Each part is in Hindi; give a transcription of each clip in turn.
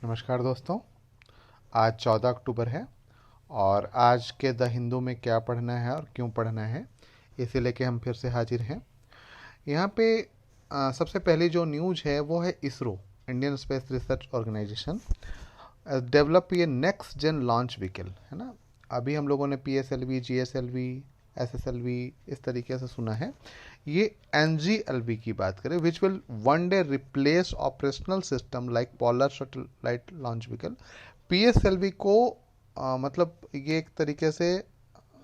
नमस्कार दोस्तों। आज 14 अक्टूबर है और आज के द हिंदू में क्या पढ़ना है और क्यों पढ़ना है, इसे लेके हम फिर से हाजिर हैं। यहाँ पे सबसे पहली जो न्यूज़ है वो है ISRO, Indian space research organisation develop ये नेक्स्ट जेन लॉन्च व्हीकल, है ना। अभी हम लोगों ने PSLV, GSLV, SSLV इस तरीके से सुना है। ये NGLV की बात करें, which will one day replace operational system like polar satellite launch vehicle. PSLV को मतलब ये एक तरीके से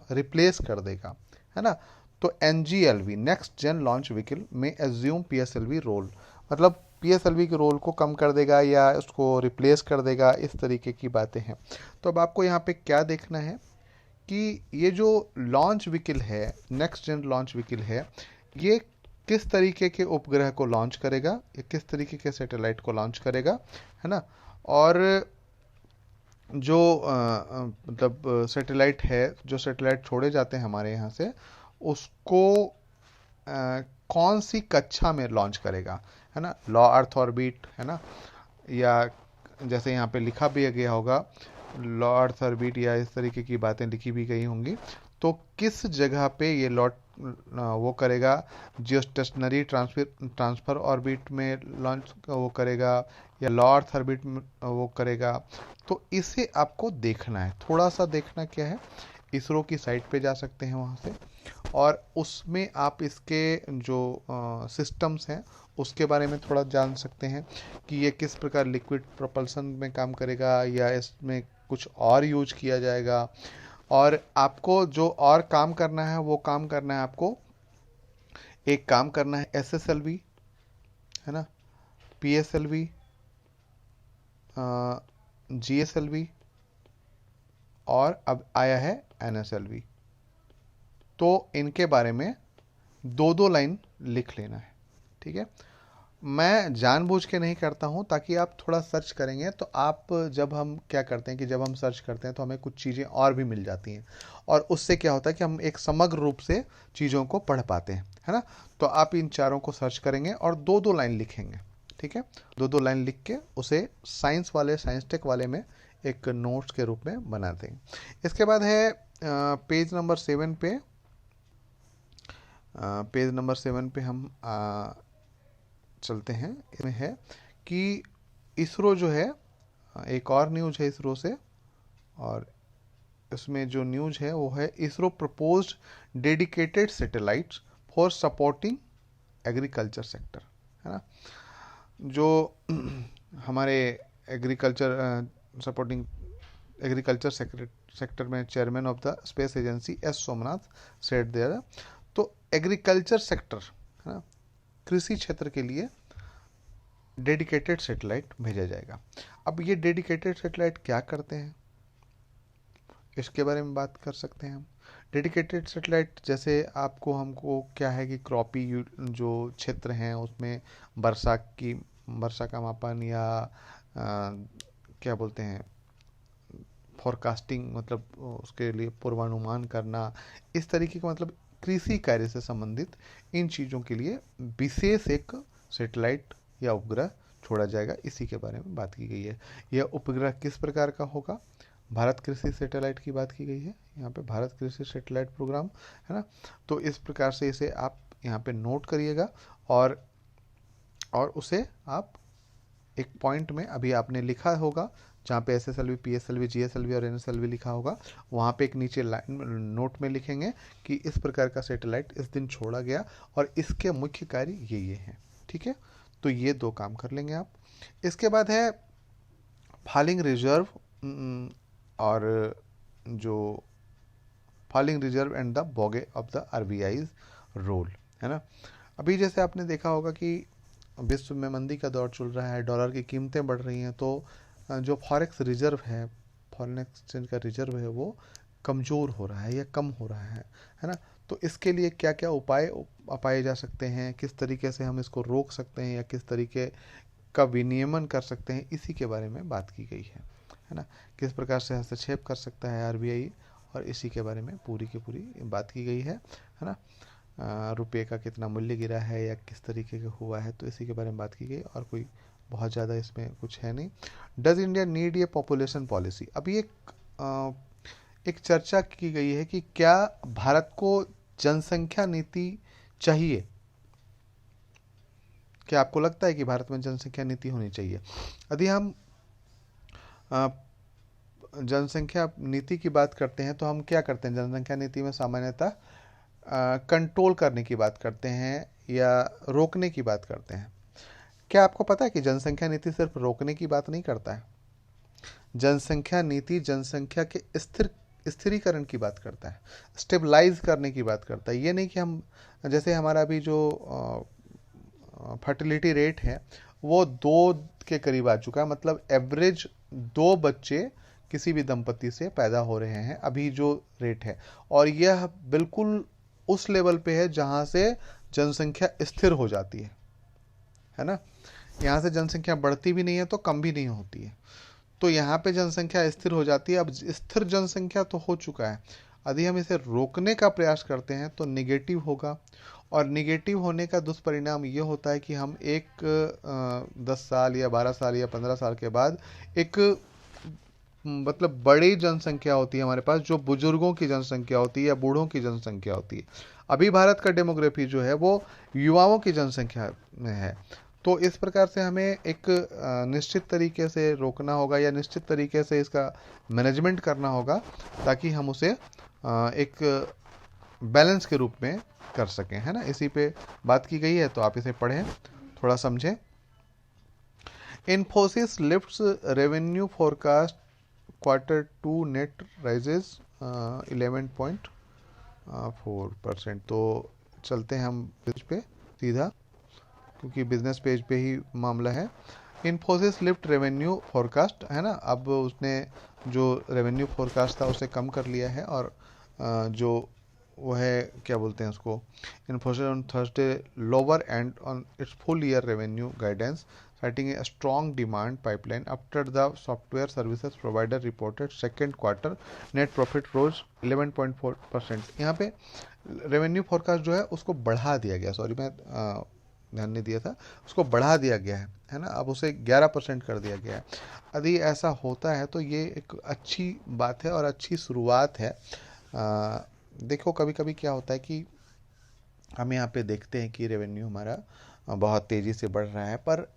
रिप्लेस कर देगा, है ना। तो NGLV next gen launch vehicle में एज्यूम PSLV रोल, मतलब PSLV के रोल को कम कर देगा या उसको रिप्लेस कर देगा, इस तरीके की बातें हैं। तो अब आपको यहाँ पे क्या देखना है कि ये जो लॉन्च व्हीकल है, नेक्स्ट जेन लॉन्च व्हीकल है, ये किस तरीके के उपग्रह को लॉन्च करेगा, ये किस तरीके के सैटेलाइट को लॉन्च करेगा, है ना। और जो मतलब सैटेलाइट है, जो सैटेलाइट छोड़े जाते हैं हमारे यहाँ से, उसको कौन सी कक्षा में लॉन्च करेगा, है ना। लॉ अर्थ ऑर्बिट, है ना, या जैसे यहाँ पे लिखा भी गया होगा लॉ अर्थ ऑर्बिट, या इस तरीके की बातें लिखी भी गई होंगी। तो किस जगह पे ये लॉट वो करेगा, जियो स्टेशनरी ट्रांसफर ऑर्बिट में लॉन्च वो करेगा या लॉ अर्थ ऑर्बिट में वो करेगा। तो इसे आपको देखना है, थोड़ा सा देखना क्या है, इसरो की साइट पे जा सकते हैं वहाँ से, और उसमें आप इसके जो सिस्टम्स हैं उसके बारे में थोड़ा जान सकते हैं कि ये किस प्रकार लिक्विड प्रोपल्सन में काम करेगा या इसमें कुछ और यूज किया जाएगा। और आपको जो और काम करना है वो काम करना है, आपको एक काम करना है SSLV, है ना, PSLV, GSLV, और अब आया है NSLV। तो इनके बारे में दो दो लाइन लिख लेना है, ठीक है। मैं जानबूझ के नहीं करता हूं ताकि आप थोड़ा सर्च करेंगे तो आप, जब हम क्या करते हैं कि जब हम सर्च करते हैं तो हमें कुछ चीज़ें और भी मिल जाती हैं, और उससे क्या होता है कि हम एक समग्र रूप से चीज़ों को पढ़ पाते हैं, है ना। तो आप इन चारों को सर्च करेंगे और दो दो लाइन लिखेंगे, ठीक है। दो दो लाइन लिख के उसे साइंस वाले, साइंस टेक वाले में एक नोट्स के रूप में बना देंगे। इसके बाद है पेज नंबर 7 पे, पेज नंबर 7 पे हम चलते हैं। इसमें है कि इसरो जो है, एक और न्यूज है इसरो से, और इसमें जो न्यूज है वो है ISRO proposed dedicated satellites for supporting agriculture sector, है ना। जो हमारे एग्रीकल्चर सपोर्टिंग एग्रीकल्चर सेक्टर में chairman of the space agency S Somnath set there. तो एग्रीकल्चर सेक्टर, है ना, कृषि क्षेत्र के लिए डेडिकेटेड सैटेलाइट भेजा जाएगा। अब ये डेडिकेटेड सैटेलाइट क्या करते हैं, इसके बारे में बात कर सकते हैं हम। डेडिकेटेड सैटेलाइट जैसे आपको, हमको क्या है कि क्रॉपी जो क्षेत्र हैं उसमें वर्षा का मापन, या क्या बोलते हैं, फॉरकास्टिंग, मतलब उसके लिए पूर्वानुमान करना, इस तरीके का, मतलब कृषि कार्य से संबंधित इन चीज़ों के लिए विशेष एक सैटेलाइट या उपग्रह छोड़ा जाएगा, इसी के बारे में बात की गई है। यह उपग्रह किस प्रकार का होगा, भारत कृषि सैटेलाइट की बात की गई है यहाँ पे, भारत कृषि सैटेलाइट प्रोग्राम, है ना। तो इस प्रकार से इसे आप यहाँ पे नोट करिएगा, और उसे आप एक पॉइंट में, अभी आपने लिखा होगा जहाँ पे SSLV, PSLV, GSLV और NSLV लिखा होगा, वहाँ पे एक नीचे लाइन नोट में लिखेंगे कि इस प्रकार का सैटेलाइट इस दिन छोड़ा गया और इसके मुख्य कार्य ये हैं, ठीक है। तो ये दो काम कर लेंगे आप। इसके बाद है फॉलिंग रिजर्व, और जो falling reserve and the bogey of the RBI's role, है ना। अभी जैसे आपने देखा होगा कि विश्व में मंदी का दौर चल रहा है, डॉलर की कीमतें बढ़ रही हैं, तो जो फॉरेक्स रिजर्व है, फॉरेन एक्सचेंज का रिजर्व है, वो कमज़ोर हो रहा है या कम हो रहा है ना। तो इसके लिए क्या क्या उपाय अपाए जा सकते हैं, किस तरीके से हम इसको रोक सकते हैं या किस तरीके का विनियमन कर सकते हैं, इसी के बारे में बात की गई है ना। किस प्रकार से हस्तक्षेप कर सकता है RBI, और इसी के बारे में पूरी की पूरी बात की गई है ना। रुपये का कितना मूल्य गिरा है या किस तरीके का हुआ है, तो इसी के बारे में बात की गई, और कोई बहुत ज़्यादा इसमें कुछ है नहीं। डज इंडिया नीड ये पॉपुलेशन पॉलिसी? अभी एक चर्चा की गई है कि क्या भारत को जनसंख्या नीति चाहिए। क्या आपको लगता है कि भारत में जनसंख्या नीति होनी चाहिए? यदि हम अ, जनसंख्या नीति की बात करते हैं तो हम क्या करते हैं? जनसंख्या नीति में सामान्यतः कंट्रोल करने की बात करते हैं या रोकने की बात करते हैं। क्या आपको पता है कि जनसंख्या नीति सिर्फ रोकने की बात नहीं करता है? जनसंख्या नीति जनसंख्या के स्थिरीकरण की बात करता है, स्टेबलाइज करने की बात करता है। ये नहीं कि हम, जैसे हमारा अभी जो फर्टिलिटी रेट है वो 2 के करीब आ चुका है, मतलब एवरेज 2 बच्चे किसी भी दंपति से पैदा हो रहे हैं अभी जो रेट है, और यह बिल्कुल उस लेवल पे है जहां से जनसंख्या स्थिर हो जाती है ना। यहाँ से जनसंख्या बढ़ती भी नहीं है तो कम भी नहीं होती है, तो यहाँ पे जनसंख्या स्थिर हो जाती है। अब स्थिर जनसंख्या तो हो चुका है, यदि हम इसे रोकने का प्रयास करते हैं तो निगेटिव होगा, और निगेटिव होने का दुष्परिणाम ये होता है कि हम 10 साल या 12 साल या 15 साल के बाद एक मतलब बड़ी जनसंख्या होती है हमारे पास, जो बुजुर्गों की जनसंख्या होती है या बूढ़ों की जनसंख्या होती है। अभी भारत का डेमोग्राफी जो है वो युवाओं की जनसंख्या में है। तो इस प्रकार से हमें एक निश्चित तरीके से रोकना होगा या निश्चित तरीके से इसका मैनेजमेंट करना होगा, ताकि हम उसे एक बैलेंस के रूप में कर सकें, है ना। इसी पे बात की गई है, तो आप इसे पढ़ें, थोड़ा समझें। Infosys lifts revenue forecast Q2 net rises 11.4%। तो चलते हैं हम पेज पे सीधा, क्योंकि बिजनेस पेज पे ही मामला है। इन्फोसिस लिफ्ट रेवेन्यू फोरकास्ट, है ना। अब उसने जो रेवेन्यू फोरकास्ट था उसे कम कर लिया है, और जो वो है, क्या बोलते हैं उसको, Infosys on Thursday lower and on it's full year revenue guidance, citing a strong demand pipeline after the software services provider reported second quarter net profit rose 11.4%। यहाँ पे रेवेन्यू फोरकास्ट जो है उसको बढ़ा दिया गया, सॉरी मैं ध्यान नहीं दिया था, उसको बढ़ा दिया गया है ना। अब उसे 11% कर दिया गया है। यदि ऐसा होता है तो ये एक अच्छी बात है और अच्छी शुरुआत है। देखो कभी कभी क्या होता है कि हम यहाँ पे देखते हैं कि रेवेन्यू हमारा बहुत तेज़ी से बढ़ रहा है, पर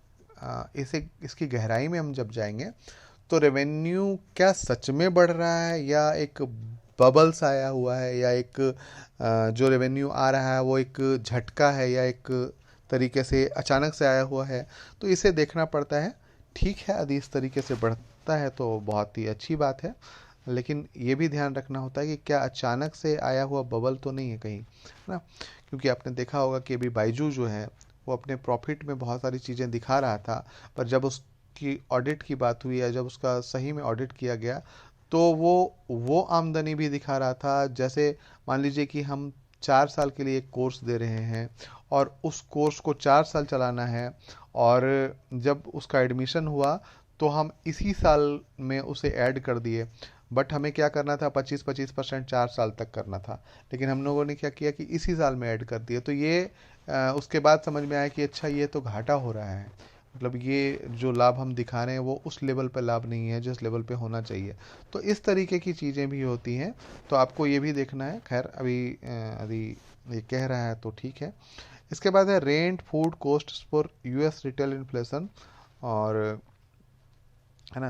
इसकी गहराई में हम जब जाएंगे तो रेवेन्यू क्या सच में बढ़ रहा है, या एक बबल्स आया हुआ है, या एक जो रेवेन्यू आ रहा है वो एक झटका है, या एक तरीके से अचानक से आया हुआ है। तो इसे देखना पड़ता है। ठीक है, यदि इस तरीके से बढ़ता है तो बहुत ही अच्छी बात है, लेकिन ये भी ध्यान रखना होता है कि क्या अचानक से आया हुआ बबल तो नहीं है कहीं, है ना। क्योंकि आपने देखा होगा कि अभी बाइजू जो है वो अपने प्रॉफिट में बहुत सारी चीज़ें दिखा रहा था, पर जब उसकी ऑडिट की बात हुई या जब उसका सही में ऑडिट किया गया तो वो आमदनी भी दिखा रहा था। जैसे मान लीजिए कि हम 4 साल के लिए एक कोर्स दे रहे हैं और उस कोर्स को 4 साल चलाना है, और जब उसका एडमिशन हुआ तो हम इसी साल में उसे ऐड कर दिए, बट हमें क्या करना था, 25-25% 4 साल तक करना था, लेकिन हम लोगों ने क्या किया कि इसी साल में ऐड कर दिए। तो ये उसके बाद समझ में आया कि अच्छा ये तो घाटा हो रहा है, मतलब ये जो लाभ हम दिखा रहे हैं वो उस लेवल पे लाभ नहीं है जिस लेवल पे होना चाहिए। तो इस तरीके की चीज़ें भी होती हैं, तो आपको ये भी देखना है। खैर अभी ये कह रहा है तो ठीक है। इसके बाद है rent food cost for US retail inflation, और है ना।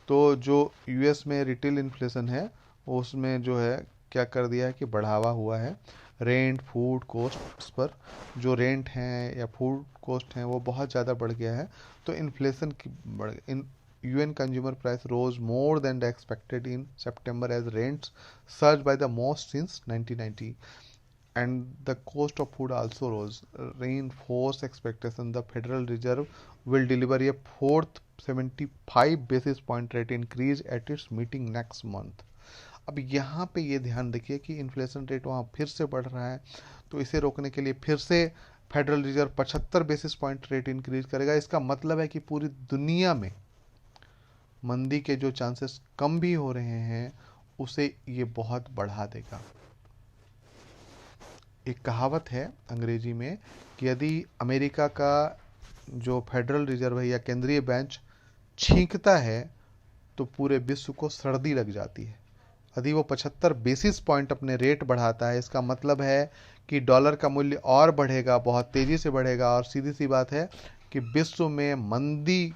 तो जो यूएस में रिटेल इन्फ्लेशन है उसमें जो है क्या कर दिया है कि बढ़ावा हुआ है रेंट फूड कॉस्ट पर। जो रेंट हैं या फूड कॉस्ट हैं वो बहुत ज़्यादा बढ़ गया है, तो इन्फ्लेशन की बढ़ इन UN consumer price rose more than the expected in September as rents surged by the most since 1990, and the cost of food also rose, reinforced expectation the Federal Reserve will deliver a fourth 75 basis point rate increase at its meeting next month। अब यहाँ पे ये ध्यान रखिए कि इन्फ्लेशन रेट वहाँ फिर से बढ़ रहा है, तो इसे रोकने के लिए फिर से federal reserve 75 basis point rate increase करेगा। इसका मतलब है कि पूरी दुनिया में मंदी के जो चांसेस कम भी हो रहे हैं उसे ये बहुत बढ़ा देगा। एक कहावत है अंग्रेजी में कि यदि अमेरिका का जो फेडरल रिजर्व है या केंद्रीय बैंक छींकता है तो पूरे विश्व को सर्दी लग जाती है। यदि वो 75 बेसिस पॉइंट अपने रेट बढ़ाता है, इसका मतलब है कि डॉलर का मूल्य और बढ़ेगा, बहुत तेज़ी से बढ़ेगा, और सीधी सी बात है कि विश्व में मंदी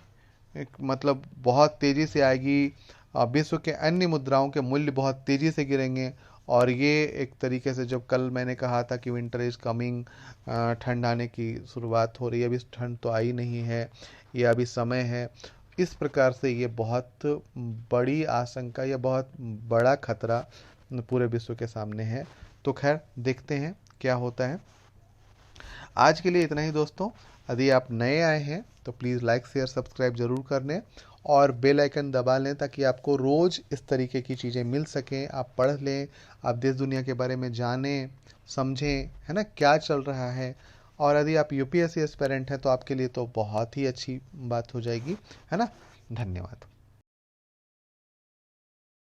मतलब बहुत तेज़ी से आएगी। विश्व के अन्य मुद्राओं के मूल्य बहुत तेज़ी से गिरेंगे। और ये एक तरीके से, जब कल मैंने कहा था कि विंटर इज़ कमिंग, ठंड आने की शुरुआत हो रही है, अभी ठंड तो आई नहीं है, ये अभी समय है, इस प्रकार से ये बहुत बड़ी आशंका या बहुत बड़ा खतरा पूरे विश्व के सामने है। तो खैर देखते हैं क्या होता है। आज के लिए इतना ही दोस्तों। यदि आप नए आए हैं तो प्लीज़ लाइक शेयर सब्सक्राइब ज़रूर कर लें और बेल आइकन दबा लें, ताकि आपको रोज़ इस तरीके की चीज़ें मिल सकें, आप पढ़ लें, आप देश दुनिया के बारे में जानें समझें, है ना, क्या चल रहा है। और यदि आप यूपीएससी एस्पिरेंट हैं तो आपके लिए तो बहुत ही अच्छी बात हो जाएगी, है ना। धन्यवाद।